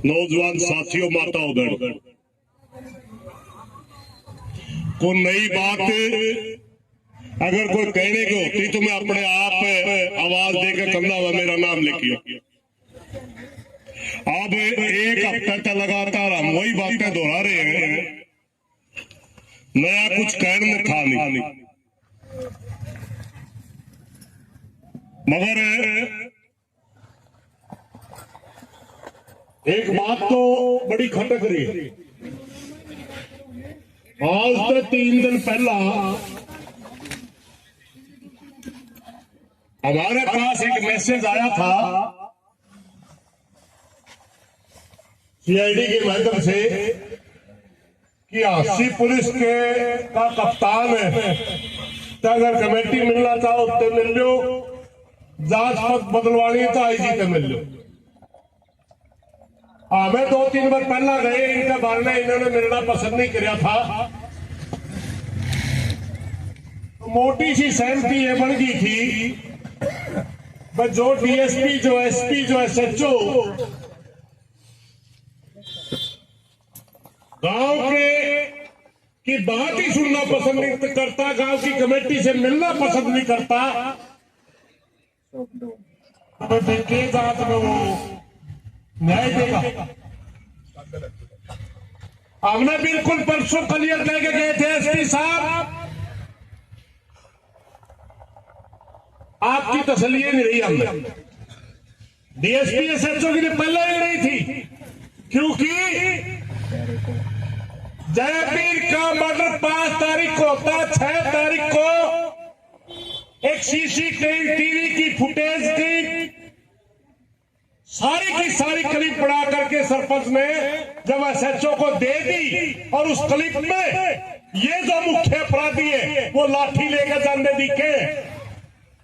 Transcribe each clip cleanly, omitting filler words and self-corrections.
नौजवान साथियों, माता उधर को नई बात अगर कोई कहने की होती तो मैं अपने आप आवाज देकर कंधा हुआ मेरा नाम लिखिए। अब एक हफ्ते तक लगातार हम वही बातें दोहरा रहे हैं, नया कुछ कहने में था नहीं। मगर एक बात तो बड़ी खटक रही है। आज से 3 दिन पहला हमारे पास एक मैसेज आया था सीआईडी के माध्यम से कि हासी पुलिस के का कप्तान है, तो अगर कमेटी मिलना चाहो तो मिल लो, जांच पद बदलवानी है तो आईजी से मिल लो। हमें 2-3 बार पहला गए, इनका बारना इन्होंने मिलना पसंद नहीं किया था, तो मोटी सी सहमति ये बन गई थी बस जो डीएसपी, जो एसपी, जो एसएचओ गांव के की बात ही सुनना पसंद नहीं करता, गांव की कमेटी से मिलना पसंद नहीं करता, हमें देखे जांच में वो न्याय देगा। हमने बिल्कुल परसों क्लियर लेके गए थे एसपी साहब, आपकी तसल्ली नहीं रही हमने। डीएसपी एसएचओ की पहले ही नहीं थी, क्योंकि जयवीर का मर्डर 5 तारीख को होता, 6 तारीख को एक सीसीटीवी की फुटेज की सारी क्लिप बना करके सरपंच ने जब एसएचओ को दे दी, और उस क्लिप में ये जो मुख्य अपराधी है वो लाठी लेकर जाने दिखे।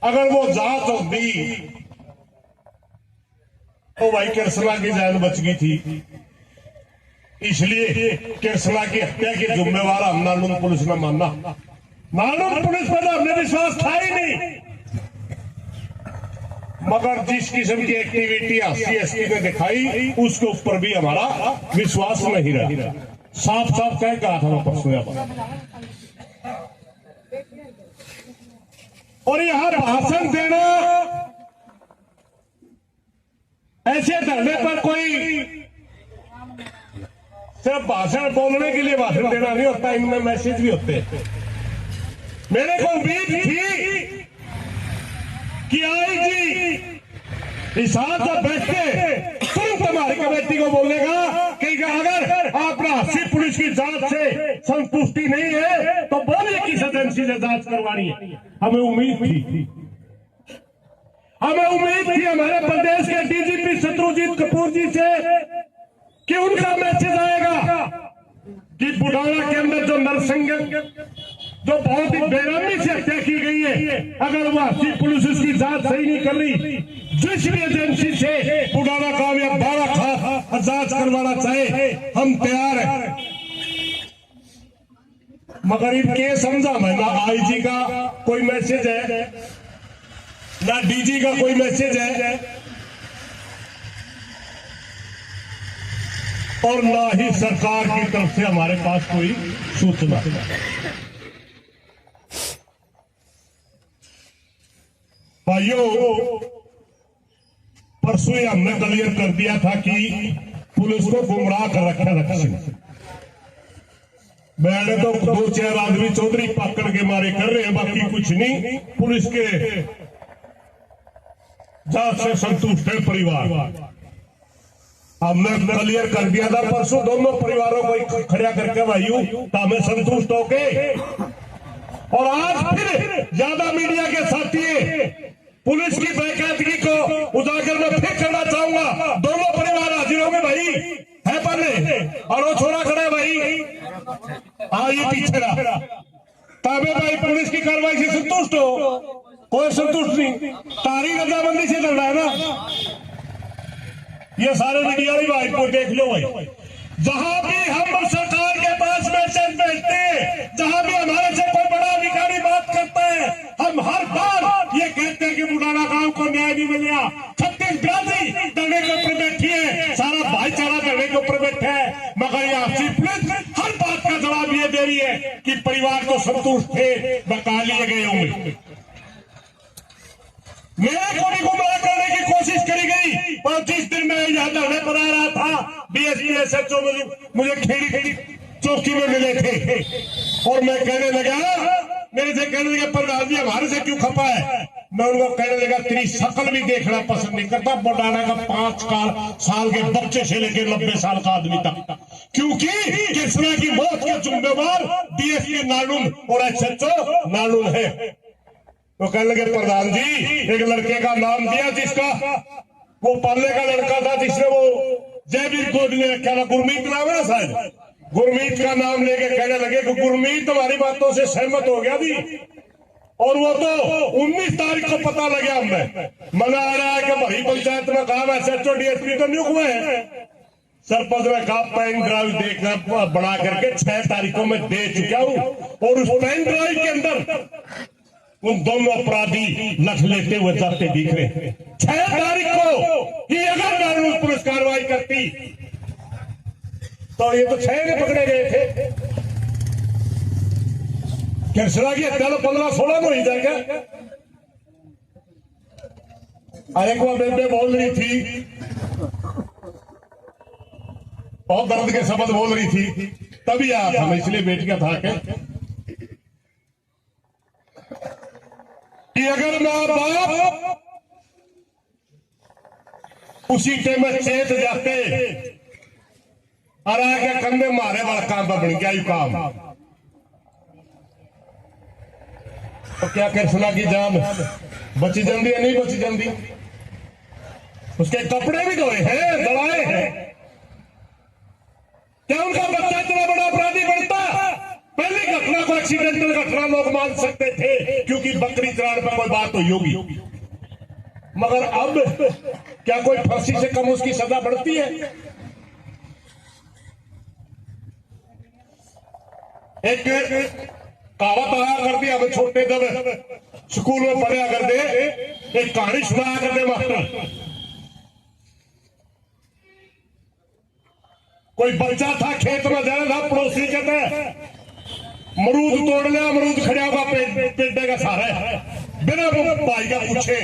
अगर वो जांच होती तो भाई किरसला की जान बच गई थी। इसलिए किरसला की हत्या की जिम्मेवार हम नालून पुलिस ने माना। नालून पुलिस पर तो हमने विश्वास था ही नहीं, मगर जिस किस्म की एक्टिविटी हासी एसपी ने दिखाई उसके ऊपर भी हमारा विश्वास नहीं रहा। साफ साफ कह कहा था परसों। और यहां भाषण देना, ऐसे धरने पर कोई सिर्फ भाषण बोलने के लिए भाषण देना नहीं होता, इनमें मैसेज भी होते हैं। मेरे को उम्मीद थी कि आईजी हिसाब से बैठते तुरंत हमारी कमेटी को बोलेगा कि अगर आप हासी पुलिस की जांच से संतुष्टि नहीं है तो बोलिए किस एजेंसी से जांच करवानी है। हमें उम्मीद थी हमारे प्रदेश के डीजीपी शत्रुजीत कपूर जी से कि उनका मैसेज आएगा कि बुढ़ाना के अंदर जो नरसिंह जो बहुत ही बेरहमी से हत्या की गई है, अगर वो हासी पुलिस उसकी जांच सही नहीं कर रही, जिस भी एजेंसी से बुढ़ाना का या 12 खास जांच करवाना चाहे हम तैयार हैं। मगर इनके समझा मैं ना आईजी का कोई मैसेज है, ना डीजी का कोई मैसेज है, और ना ही सरकार की तरफ से हमारे पास कोई सूचना। भाइयों, परसों ही हमने क्लियर कर दिया था कि पुलिस को गुमराह कर रखा। मैंने तो 2-4 आदमी चौधरी पकड़ के मारे कर रहे हैं, बाकी कुछ नहीं। पुलिस के जांच से संतुष्ट है परिवार। हमने क्लियर कर दिया था परसों दोनों परिवारों को खड़ा करके भाइयों, तो हमें संतुष्ट होके। और आज फिर ज्यादा मीडिया के साथी पुलिस की बेकायदगी को उजागर में फिर करना चाहूंगा। दोनों परिवार हाजिर होंगे भाई, है पहले, और वो छोरा खड़ा है भाई, ये पीछे रहा। तबे भाई पुलिस की कार्रवाई से संतुष्ट हो, कोई संतुष्ट नहीं, तारीख रजामंदी से चल रहा है ना। ये सारे मीडिया भाई को देख लो भाई, जहां भी हम सरकार के पास मैसेज भेजते हैं, जहां भी हमारे से कोई बड़ा अधिकारी बात करता है, हम हर बार ये कहते हैं कि बुढ़ाना गांव को न्याय नहीं मिल रहा। 36 बिरादरी धरने के ऊपर बैठी है, सारा भाईचारा असंतुष्ट थे बका लिए गए होंगे। मेरे को भी गुमराह करने की कोशिश करी गई, और जिस दिन मैं यहाँ धरने पर आ रहा था बीएसपी एसएचओ मुझे खेड़ी चौकी में मिले थे, और मैं कहने लगा, मेरे से कहने लगे प्रधान जी हमारे से क्यों खपा है। मैं उनको कहने लगा तेरी शकल भी देखना पसंद नहीं करता, बुढ़ाना का 5 साल के बच्चे से लेकर 90 साल का आदमी तक, क्योंकि कृष्णा की मौत के जिम्मेवार डीएसपी नालुन और एसएचओ नालुन है। तो कहने लगे प्रधान जी एक लड़के का नाम दिया जिसका वो पालने का लड़का था, जिसने वो जयवीर गोद ने रखा था, गुरमीत नाम है शायद, गुरमीत का नाम लेके कहने लगे कि गुरमीत तुम्हारी बातों से सहमत हो गया थी, और वो तो 19 तारीख को पता लगा हमें मना आ रहा है कि भरी पंचायत में काम एसएचओ डीएसपी तो नियुक्त हुए हैं। सरपंच ने कहा पेन ड्राइव देखना बना करके 6 तारीखों में दे चुका हूं, और उस पेन ड्राइव के अंदर उन दोनों अपराधी लख लेते हुए जाते दिख रहे हैं। 6 तारीख को ही अगर कानून पुलिस कार्रवाई करती तो ये तो 6 में पकड़े गए थे। कृष्णा की हत्या 15-16 में हुई था क्या? एक बार बेबे बोल रही थी, बहुत दर्द के शब्द बोल रही थी, तभी आया था मैं, इसलिए बेटी का था कि अगर मां बाप उसी टाइम में चेत जाते और आगे कंधे मारे वाला काम पर बन गया यू काम, तो क्या कृष्णा की जान बची जाती है? नहीं बची जाती। उसके कपड़े भी धोए हैं, दबाए हैं। क्या उनका बच्चा इतना बड़ा अपराधी बनता? पहली घटना को एक्सीडेंटल घटना लोग मान सकते थे क्योंकि बकरी चराने पर कोई बात हुई होगी, मगर अब क्या कोई फांसी से कम उसकी सजा बढ़ती है? एक कहावत आया करती, हमें छोटे जब स्कूल में पढ़ा करते, एक कहानी सुनाया करते मास्टर। कोई बच्चा था, खेत में जा रहा था, पड़ोसी कहते मरूद तोड़ लिया, अमरूद खड़ा होगा पेटे का सारा बिना भाई का पूछे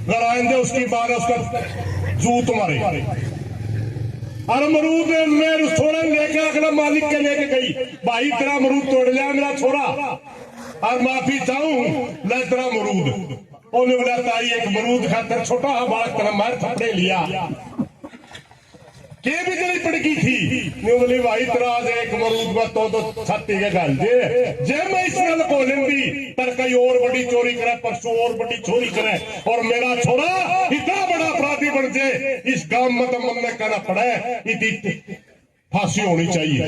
लड़ाएंगे, उसकी मां ने उसका जूत मारे, और अमरूद में थोड़ा लेके अगला मालिक के लेके गई, भाई तेरा अमरूद तोड़ लिया मेरा छोरा, और माफी चाहूं ले तेरा अमरूद। उन्हें बोला ताई एक अमरूद खाकर छोटा बालक तेरा मार थपड़े लिया के भी जली पड़की थी, बोली भाई तेरा आज एक मरूद में तो छाती के गाल जे मैं इस गल को लेंदी पर कई और बड़ी चोरी करे, परसों और बड़ी चोरी करे, और मेरा छोरा इतना बड़ा अपराधी बन जाए, इस गांव में तो मन में कहना पड़े इतनी फांसी होनी चाहिए।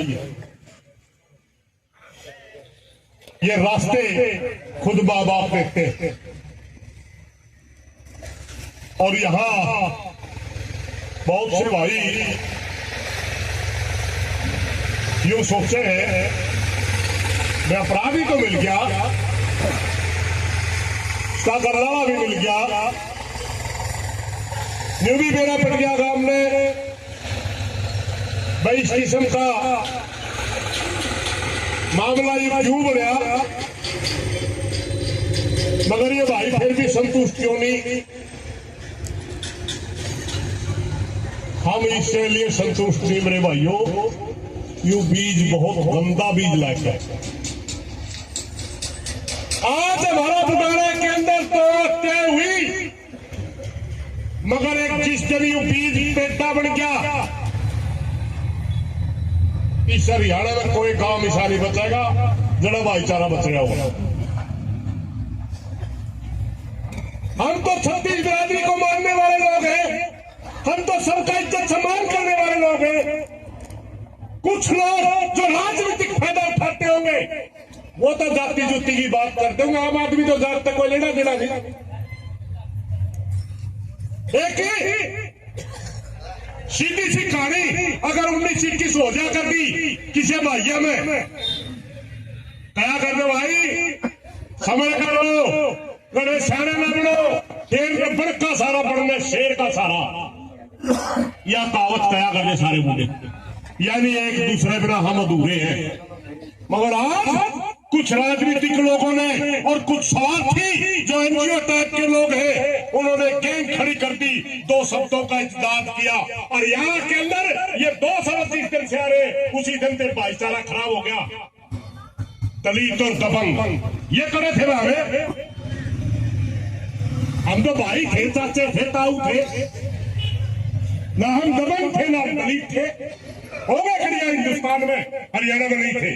ये रास्ते खुद मां बाप देखते, और यहां बहुत से भाई यूं सोचे हैं मैं अपराधी तो मिल गया, उसका गल्ला भी मिल गया, न्यू भी मेरा पड़ गया गांव में, भाई इस किस्म का मामला ये क्यों बढ़ा, मगर ये भाई फिर भी संतुष्ट क्यों नहीं? हम इसके लिए संतुष्ट नहीं मेरे भाइयों, यू बीज बहुत गंदा बीज लाके आज हमारा बुटारा के अंदर तो तय हुई, मगर एक जिस दिन यू बीज पेटा बन गया, इस हरियाणा में कोई गांव मिसा नहीं बचेगा जड़ा भाईचारा बचेगा होगा। हम तो 36 बिरादरी को मानने वाले लोग हैं, हम तो सबका इज्जत सम्मान करने वाले लोग हैं। कुछ लोग जो राजनीतिक फायदा उठाते होंगे वो तो जाति जुती की बात करते होंगे, आम आदमी तो जात तक कोई लेना देना नहीं। एक सीधी सी कहानी अगर 1921 हो जा कर दी किसी भाइया में क्या कर दो भाई, समझ कर लो, कड़े सारे न बनो, शेर का बड़का सारा बनना शेर का सारा, या कहावत कया करने सारे बूढ़े, यानी एक दूसरे बिना हम अधूरे हैं। मगर आज कुछ राजनीतिक लोगों ने और कुछ स्वार्थी जो एनजीओ टाइप के लोग हैं उन्होंने गैंग खड़ी कर दी, दो शब्दों का इत्तेजाद किया और यहाँ के अंदर ये 229 दिन से आ रहे, उसी दिन से भाईचारा खराब हो गया। दलित और दबंग ये करे थे हमें, हम तो भाई थे, चाचे थे, ताऊ थे, ना हम दबंग थे ना हम दलित थे। हो गए खड़िया हिंदुस्तान में, हरियाणा में नहीं थे।